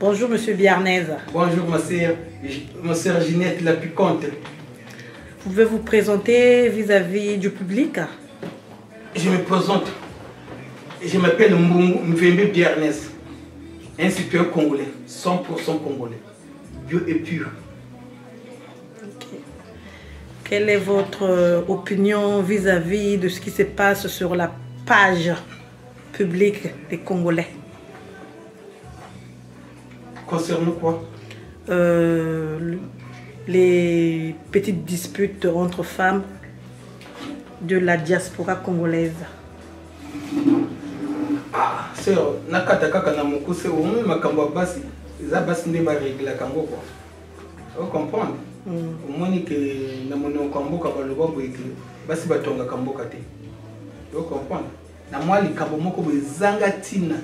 Bonjour, monsieur Biarnez. Bonjour, ma sœur Ginette la piquante. Pouvez vous présenter vis-à-vis du public? Je me présente. Je m'appelle Mvembe Biarnez, un citoyen congolais, 100% congolais, bio et pur. Okay. Quelle est votre opinion vis-à-vis de ce qui se passe sur la page publique des Congolais? Concernant quoi? Les petites disputes entre femmes de la diaspora congolaise. Ah, sœur, nakata kaka na mukuse omu makambo basi, za basi ne ba régler kango quoi. Vous comprenez? Omoni que na mono kamboka baloba boyeke basi batonga kamboka te. Vous comprenez? Na mwali kambo moko bezanga tina.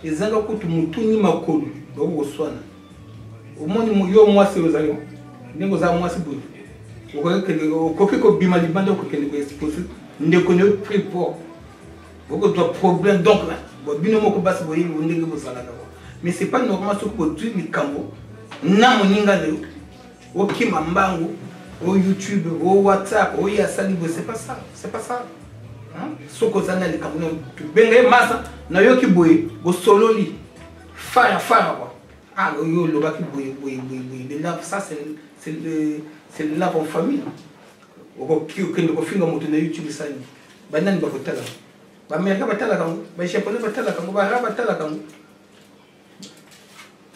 Ezanga kutu mutuni makolu, bako swana. Omoni yo mwasi ozayo. Ndingo za mwasi boy. Okoke ko bima libanda ko kende ko expose. Ndeko ne prix pour. Beaucoup de problèmes donc là. Mais c'est pas normal ce que tu dis kambo. Na moninga le. Au Kimambango, au YouTube, au WhatsApp, au Yasali, c'est pas ça. C'est pas ça. Hein? Ce que ça n'a les kambo. Tu benga massa na yo ki boye, go solo li. Fire quoi. Ah yo le baki boye. Le lave ça c'est le lave en famille. Au ki ko finga moto na YouTube ça ni. Banani ba kotala. Américain batala kango, les japonais batala kango, les arabes batala kango.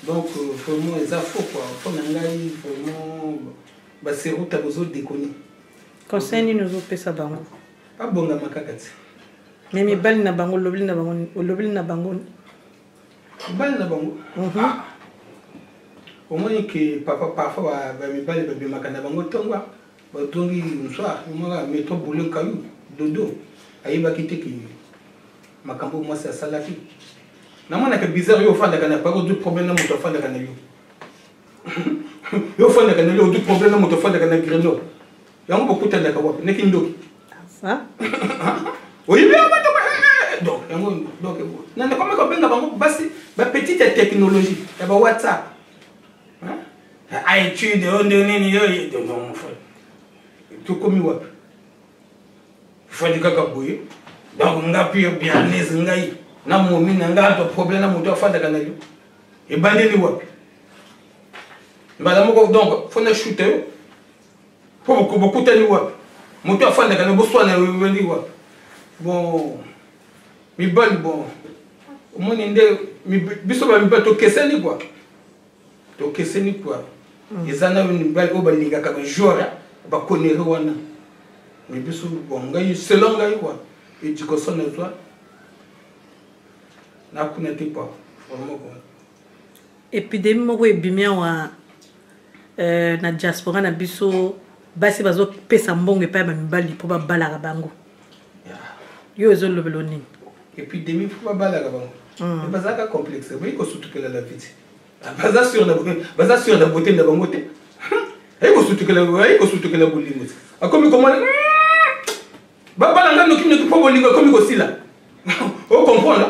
Donc vraiment les infos quoi, faut n'engager vraiment bah c'est route à besoin de déconner. Conseil nous au pesa bango. Pas bon na makakati. Mais mes balles na bango, lobili na bango. Balles na bango. Au moins que papa parfois va mes balles va makana bango tongwa. Ba tongi un soir, moi mettre boulot caillou dodo. Aïba kité ki makambo moi c'est salaki na mona que bizarre yo fanda kana pas du problème na moto fanda kana yo yo fanda kana yo du problème na moto fanda kana greno yango beaucoup tanda ka wapi neki ndoki ça oui bien donc yango donc na comme ko benga bango basi ba petite technologie ya ba WhatsApp hein ay tu de on nini yo non mon frère tout comme wapi fadi kaka boye donc ngapi yo Biarnez ngai na momi na ngato problème na moto afanda kana yo e bandeli wapi madame ko donc faut na shooter pour beaucoup tani wapi moto afanda kana bo swana wendi wapi bon mi bal bon au moins ndé mi biso ba mi bato keseni quoi to keseni quoi ezana ni bal ko balinga ka jora ba konero wana mais biso bon ngai selon ngai quoi et tu consommes toi na kunete pas vraiment quoi épidémie moko ebimia wa na diaspora na biso basi bazo pesa mbongo epai ba mibali po ba balaka bango yo ezo lobelo nini épidémie po ba balaka bango mais bazaka complexe mais ko surtout que la vie baza sur la beauté de bango te et ko surtout que la bolingo akomi comment Baba no kino kipo bolingo comme kosila. O comprendre?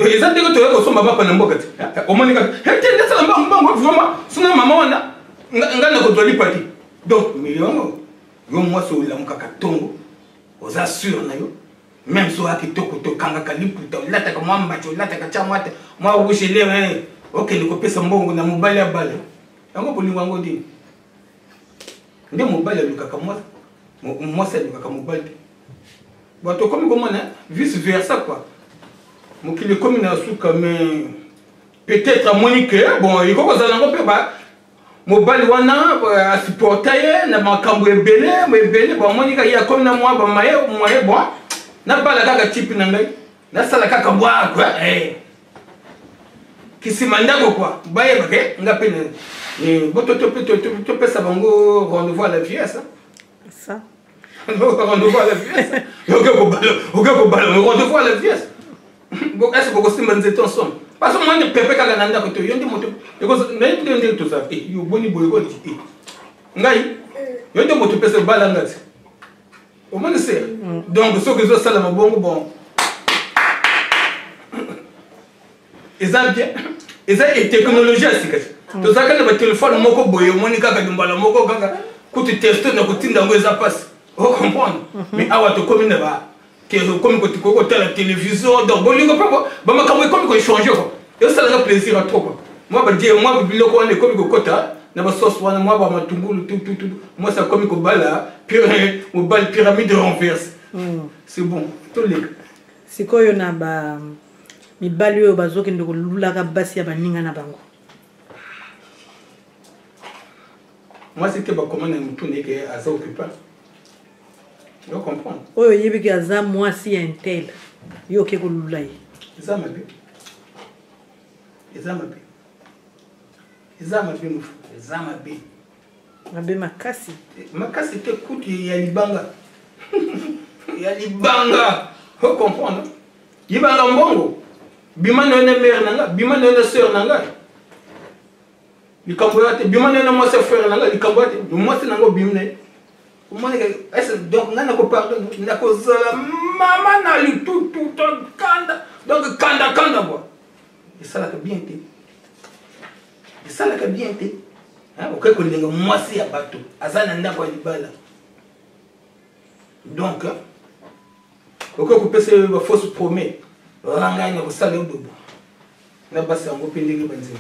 Ezate ko toyo ko somba papa na mboka te. O monika, hete ndesa mbango vraiment, sina mama wana ngana ko doli pati. Donc million yo moi so la mukaka tongo. Oza sûr na yo. Même so akitoko to kanga kalipu to lata ka mwamba cho lata ka chamwate. Mwa ushele we. OK ni ko pesa mbongo na mobali ya bale. Yango bolingo ngo ndi. Nde mobali lukaka moi c'est lukaka mobali. Bon, comme vice versa quoi. Mon qui est comme une souka mais peut-être à Monique bon il faut que ça n'en peut pas. Mon bal wana à supporter na makambo ebele bon Monique il y a comme na moi ba maye bon na bala kaka type na ngai na sala kaka bois quoi qui se manda quoi baye bake ngape ni boto to pesa bango rendez-vous à la vieillesse ça rendez-vous à la vieillesse. Rendez-vous à la vieillesse. Est-ce que vous avez des tensions? Parce que moi, je ne peux pas faire la moto. Je ne peux pas faire tout ça. Je ne peux pas faire je ne peux pas faire balanga. Au moins, c'est. Donc, ce que je sais, c'est bon. Ils ont bien. Et ça, et technologie à sikati. Tout ça, quand le téléphone, moko boye, monika kadumbala, moko kaka, quand tu testes, na kuti ndango eza passe. Vous comprenez? Mais awa to comme neba, comme quand tu côté la télévision, donc bon, lingo pas, bah ma comme qu'on change quoi. Et ça a plaisir à trop. Moi, bah dire, moi, biloko on est comme kota, na ba sauce wana, moi, bah ma tungulu, tout. Moi, ça comme bala, au bal pyramide renverse. C'est bon, tout les. C'est quoi yon a ba mibali oyo bazokende kolulaka basi ya baninga na bango. Moi, c'était pas comment on tourne que à ça occupant. Tu comprends? Oyo yebi ki aza mwasi ya intel. Yo ke kolula ye. Eza mabe. Eza mabe. Eza mabe mon frère. Eza mabe. Mabe makasi. Makasi te kuti ya libanga. Ya libanga. Vous comprenez? Libanga mbongo. Bima na ne mère nanga, bima na ne sœur nanga. Likamboyate, bima na moi c'est frère nanga, likamboyate, moi c'est nango bimne. Moi est-ce donc nana ko pardon, na ko zala mama na lu tout kanda. Donc kanda bois. Et ça là que bien té. Et ça là que bien té. Hein, OK ko linga moi c'est ya bato. Azana ndako libala. Donc OK ko pese ba fausse promesse. Ranga na ko sala odobo. Na basa ngo pendenge banzima.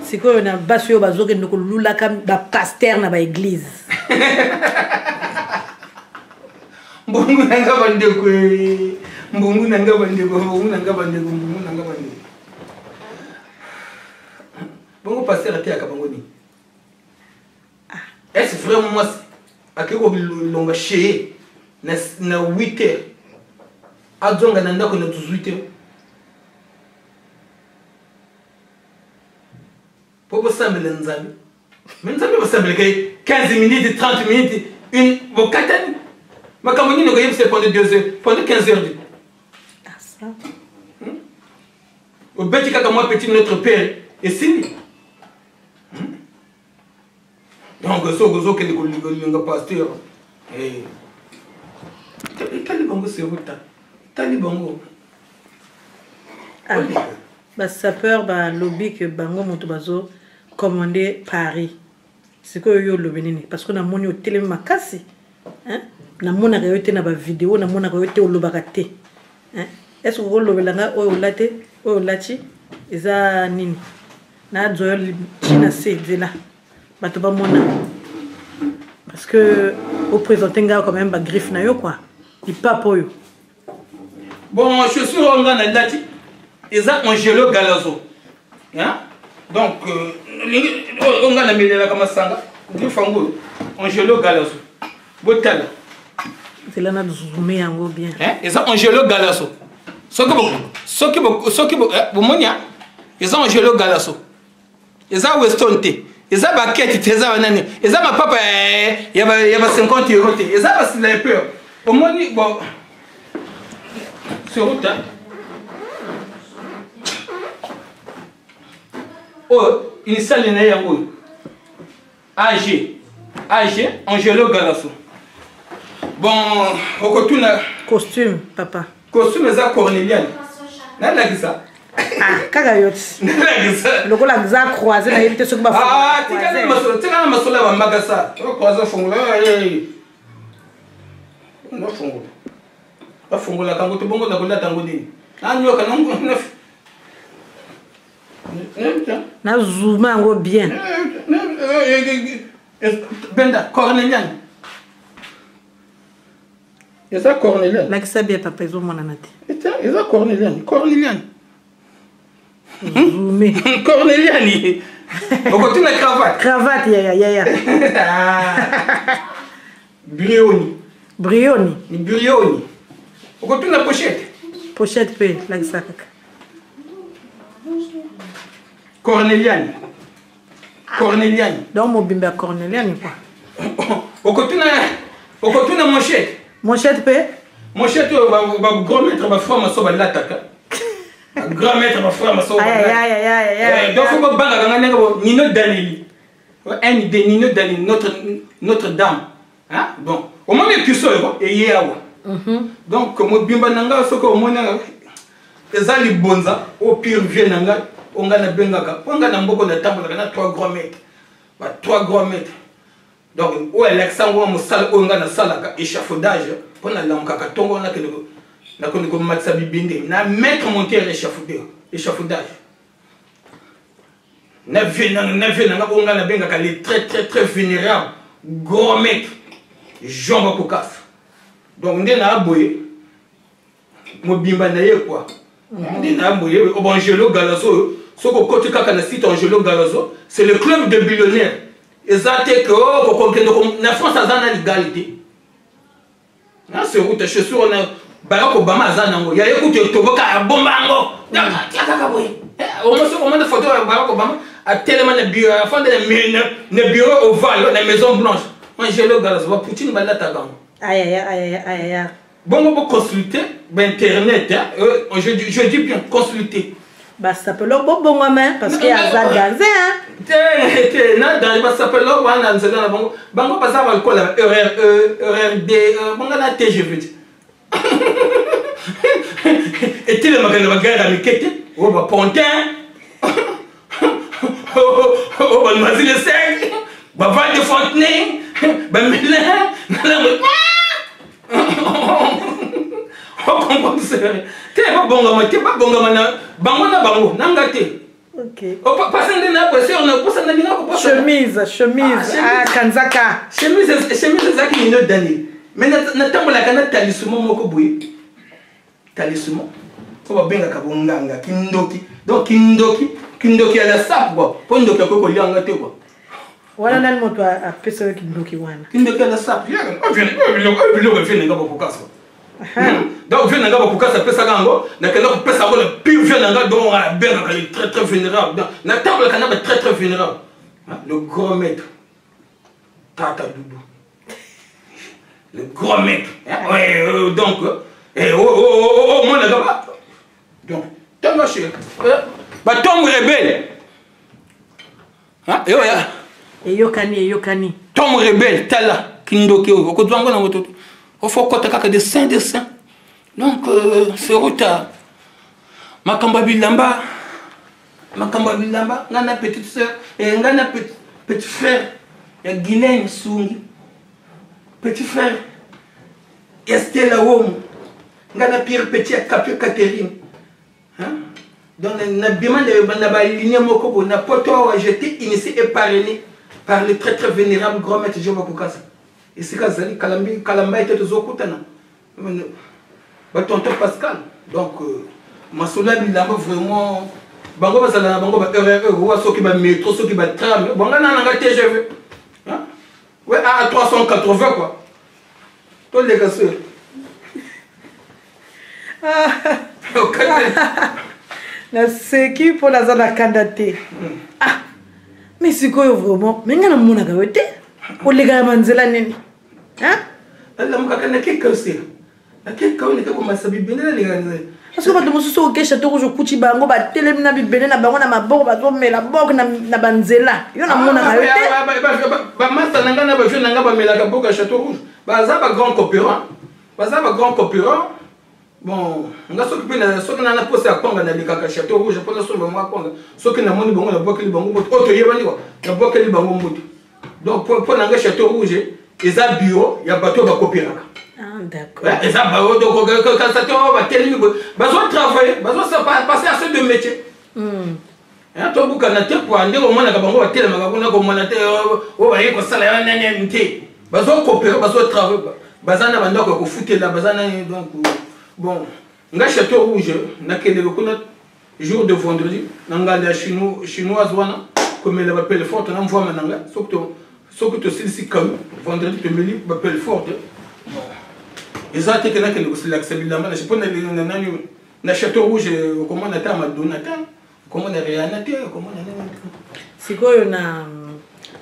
C'est quoi on a basi yo bazokende kolulaka ba pasteur na ba église. Mbungu nanga bande ko. Mbungu nanga bande. Bongo pasteur ate akabango ni. Est-ce vraiment moi akeko longa chez na 8h. Adzonga na ndako na 18h. Pour sembler nzambe. Mais nzambe va sembler 15 minutes, 30 minutes, une vocatane. Ma camonine ne c'est pendant 2 heures, pendant 15 heures. Ah ça. Au petit caca moi petit notre père et si. Donc so que le pasteur et Talibango c'est route. Talibango. Ah. Bah sapeur bah lobby que bango moto bazo commandé Paris. C'est quoi yo lobby nini parce que na moni au télé makasi. Hein? Na mona réalité na ba vidéo na mona réalité au lobakate. Hein? Est-ce que vous lobelanga o late o lati eza nini? Na zoyo china c'est là. Bato ba mona. Parce que au présenter nga quand même ba griffe na yo quoi. Il pas pour yo. Bon, je suis en train de dire ils ont Angelo Galazo. Hein? Donc, on a mis la Kamasanga. Angelo Galazo. Botal. C'est là que zoomé en gros bien. Ils ont Angelo Galazo. Ce qui ils ont Angelo Galazo. Ils ont Weston T. Ils ont Baquette, ils ont Nani. Ils ont ma papa, il y a 50 euros. Ils ont la peur. Au moins, bon. Sur route, oh, une salle de yango. AG, Angelo Galasso. Bon, au côté costume, papa. Costume ça Cornelian. N'a dit ça. Ah, kagayot. N'a dit ça. Le cola za croisé na éviter ce que ba. Ah, tu kana masola ba magasa. Tu croiser fongola. Non fongola. Ba fongola kango to bongo na kola tango dini. Anyo kanongo na. Na zoom en bien. Benda Cornelian. Et ça Cornelian. Là que ça bien papa ils ont mon anati. Et ça Cornelian. Zoomé. Cornelian. Au côté de la cravate. Cravate ya. Brioni. Au côté de la pochette. Pochette P, là que ça kaka. Cornelian. Donc mon bimba Cornelian quoi. Au côté de manchette. Manchette P. Manchette va grand maître va frère ma soba l'attaque. Grand maître va frère ma soba. Aïe. Donc faut pas banga Nino Danili. Nino Danili notre dame. Hein? Bon, au moins que ça et yawa. Donc mon bimba nanga soko au moins eza libonza au pire vieux nanga onga na bengaka onga na mboko na tambola na 3 grands mètres ba 3 grands mètres donc o Alexandre musala onga na salaka échafaudage pona lamkaka tongo na kele na ko matsa bibinde na mettre monter échafaudage na vieux nanga onga na bengaka les très vénérables grands mètres Jean Bakokas donc ndena aboye mobimba na ye quoi ndena aboye Angelo Galazo soko côté kaka na site Angelo Galazo c'est le club de billionnaires exacté que na France azana l'égalité na c'est route je suis on a Barack Obama azana ngo ya écoute toboka bombango kaka boye on se commande photo de Barack Obama a tellement de bureau à fond de bureau ovale la Maison Blanche Angelo Galazo Poutine balata gango aïe. Bon, on peut consulter internet, hein? Je dis bien consulter. Bah, ça peut le bon maman parce qu'il y a ça dans ça s'appelle le bon bon pas ça va quoi la RRD bon la TGV. Et tu le magasin à Mikete, on va Pontin. On va Mazile Sec, va Val de Fontenay, va Milan. Chemise, Kanzaka. Chemise zaki minute d'année. Mais natambola kana talisuma moko boye. Talisuma. Ko ba benga kabonganga kindoki. Donc kindoki ala sap quoi. Pondo ka ko lianga te quoi. Wala nani moto a pesa kindoki wana. Kindoki ala sap. Ya on vient nga ba kokasa. Donc vieux nanga bakukasa pesa gango na kenda ko pesa ko le pire vieux nanga donc on a bien très vénérable na table kana très vénérable le grand maître Tata Doudou le grand maître donc mon nanga donc tanga chez ba tombe rebelle yokani tombe rebelle tala kindoki ko dwango na moto il faut que des saints. Donc, c'est retard. Makamba Bilamba, Nana petite soeur, et Nana petit frère, il y a Guylaine Soungi, petit frère, Estella Wom, Nana Pierre Petit, Capio Catherine. Donc, la demande de ligne Mokobo, n'a pas toi été initié et parrainé par le très vénérable grand maître Jean Bakukasa. Et c'est Kazali, Kalamba était aux Okutana. Tonton Pascal. Donc, Masoula Bilamba vraiment. Bango Basala, Bango Ba ceux qui va métro, ceux qui va tram. Bango Nanga TGV. Ouais, à 380 quoi. Tous les gars, c'est qui pour la zone à candidater. Ah, mais c'est quoi vraiment? Mais il y a un monde à gagner. Ou les gars manzela nini? Hein? Allah mukakana keka aussi. Na keka on est comme ça bibene les gars. Parce que ba domo so ke château rouge kuti bango ba telem na bibene na bango na maboko ba to mela bok na banzela. Yo na mona ka yote. Ba masa nanga na ba jeune nanga ba mela ka boka château rouge. Ba za ba grand coopérant. Ba za ba grand coopérant. Bon, nga so ki na so na poste ya konga na likaka château rouge pour la so ba mwa konga. So ki na moni bango na bokeli bango moto. Oto yebani quoi. Na bokeli bango moto. Donc, pour le château rouge, ils ont bureau, il y a bateau qui copier. Ah, d'accord. Ils ont bureau, donc quand ça va tellement, besoin de travailler, besoin de passer à ce deux métiers. Toi, vous avez pour aller au monde, vous avez tellement, vous avez un salaire, besoin de coopérer, besoin de travailler. Besoin de foutre là, besoin donc, bon, le château rouge, le jour de vendredi, on a des chinois, comme elle appelle forte, on envoie maintenant, sauf que tu sais si comme vendredi, tu me dis, appelle forte. Ils ont été là que nous l'acceptons là, je sais pas, le château rouge, comment on a été à Madonata, comment on a réanaté, comment on a. C'est quoi, on a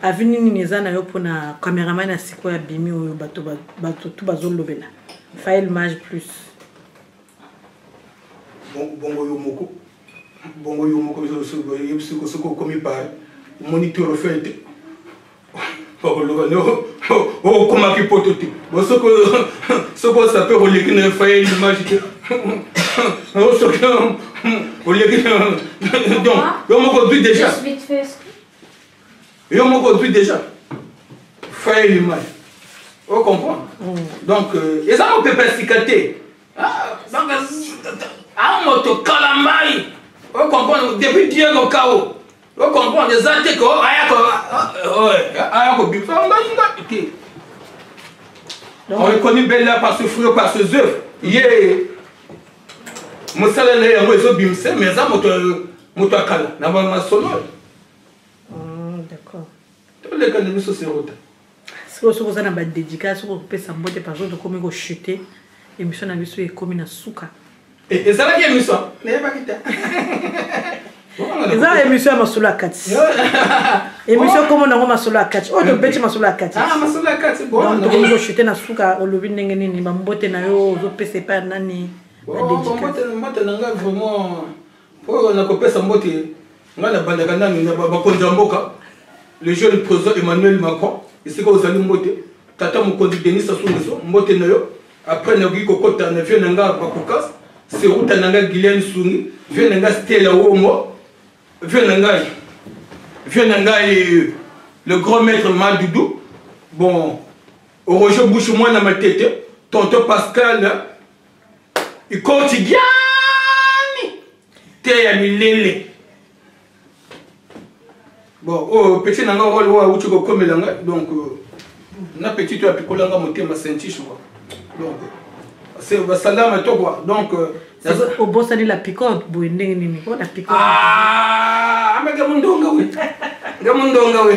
avenue Nizana, on a caméraman à c'est quoi, Bimi ou bateau, tout bazol lobela. Fail mage plus. Bongo Yomoko. Bongo Yomoko, ce qu'on commis par. Moniteur fait oh comment qui peut tout ce que ça peut relier une faille magique déjà. Yo mon conduit déjà. Faire l'image. Vous comprenez? Donc, et ça me peut pas cicater. Donc, à moto calamai. Vous comprenez? Depuis Diego Kao. Vous comprenez? Les attaques, on reconnaît Bella par ce fruit, par ses œuvres. Yeah. Mon salaire est un réseau bimse, mais ça, moto akala. N'a pas ma sonore. D'accord. Tous les cas de nous, c'est route. Si vous avez une dédicace, vous pouvez s'emboîter par exemple comme vous chuter. Émission na biso est comme na souka. Et ça là qui est émission. N'est pas quitté. Eza émission masolo akati. Émission comme on a masolo akati. Oh de beti masolo akati. Ah masolo akati bon. Donc vous chuter na souka olobi ndenge nini ba mbote na yo zo pese pa nani. Mbote na nga vraiment pour na kopesa mbote nga na bandaka nani na ba konza mboka. Le jeune président Emmanuel Macron, ici ko zali mbote. Tata mokondi Denis Sassou Nguesso mbote na yo. Après na gi kokota na vieux nanga bakukas. C'est route nanga Guylaine Souni, vieux nanga Stella Omo. Vieux Nangaï, le grand maître Madoudou. Bon, au Roger Bouche-moi dans ma tête, tonton Pascal, il continue. T'es à l'île. Bon, oh, petit Nanga, où tu vas comme l'anga, donc, na petit, tu as pu coller mon thème à Saint-Tiche. Donc, c'est salam à toi, donc. Au boss de la picote, bouine, la picote. Ah, mais Gamundonga, oui. Gamundonga, oui.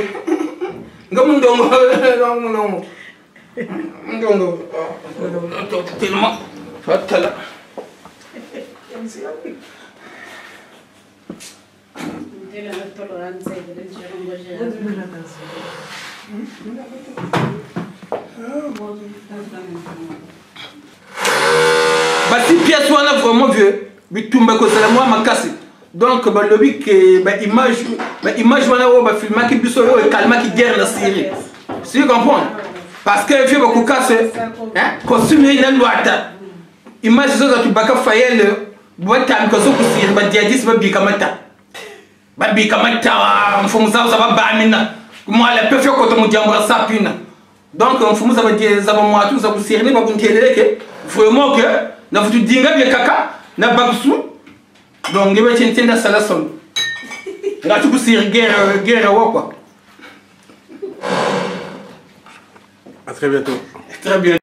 Gamundonga, non. Tellement. Fatala. Bah si pièce wana vraiment vieux bitumba ko sala moi makasi donc ba lobi que ba image wana o ba filma ki biso yo calma ki guerre la Syrie si vous comprenez parce que vieux ba ko kasse hein costume ina ndwata image zo za tubaka fayel bota ko so ku Syrie ba diadis ba bi kamata mfumu zao za ba mina moi la peu fait ko to mujambra sapina donc mfumu za ba die za ba moi tout za ku Syrie ba kunteleke vraiment que na futu dinga bia kaka na bagsu donc ngebe tentenda sala son nga tu kusir guerre wa quoi. À très bientôt. Très bien.